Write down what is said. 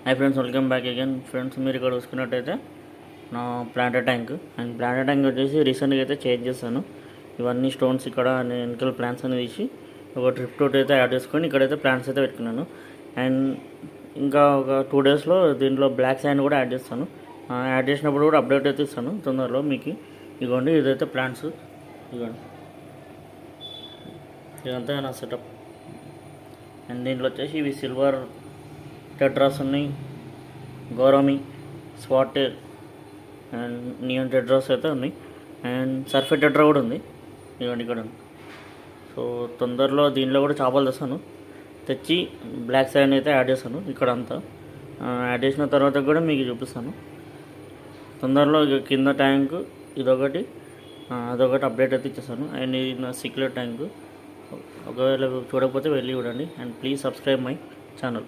Hi friends, welcome back again. Friends, మీరు ఇక్కడ చూసుకున్నట్టయితే నా ప్లాంటర్ ట్యాంక్ వచ్చేసి రీసెంట్గా అయితే చేంజ్ చేశాను. ఇవన్నీ స్టోన్స్ ఇక్కడ వెనకాల ప్లాంట్స్ అనేది తీసి ఒక డ్రిప్ తోటి అయితే యాడ్ చేసుకొని ఇక్కడైతే ప్లాంట్స్ అయితే పెట్టుకున్నాను. అండ్ ఇంకా ఒక 2 డేస్లో దీంట్లో బ్లాక్ శాండ్ కూడా యాడ్ చేస్తాను. యాడ్ చేసినప్పుడు కూడా అప్డేట్ అయితే ఇస్తాను తొందరలో మీకు. ఇదిగోండి, ఇదైతే ప్లాంట్స్. ఇదిగోండి, ఇదంతా నా సెటప్. అండ్ దీంట్లో వచ్చేసి ఇవి సిల్వర్ టెట్రాస్ ఉన్నాయి, గౌరమి, స్వాటెర్ అండ్ నియాన్ టెట్రాస్ అయితే ఉన్నాయి. అండ్ సర్ఫే టెట్రా కూడా ఉంది. ఇదిగోండి ఇక్కడ. సో తొందరలో దీనిలో కూడా చేపలు తెస్తాను, తెచ్చి బ్లాక్ శాండ్ అయితే యాడ్ చేస్తాను ఇక్కడ అంతా. యాడ్ చేసిన తర్వాత కూడా మీకు చూపిస్తాను తొందరలో. కింద ట్యాంక్ అదొకటి అప్డేట్ అయితే ఇచ్చేస్తాను. అండ్ ఇది నా సీక్రెట్ ట్యాంక్. ఒకవేళ చూడకపోతే వెళ్ళి చూడండి. And please subscribe my channel.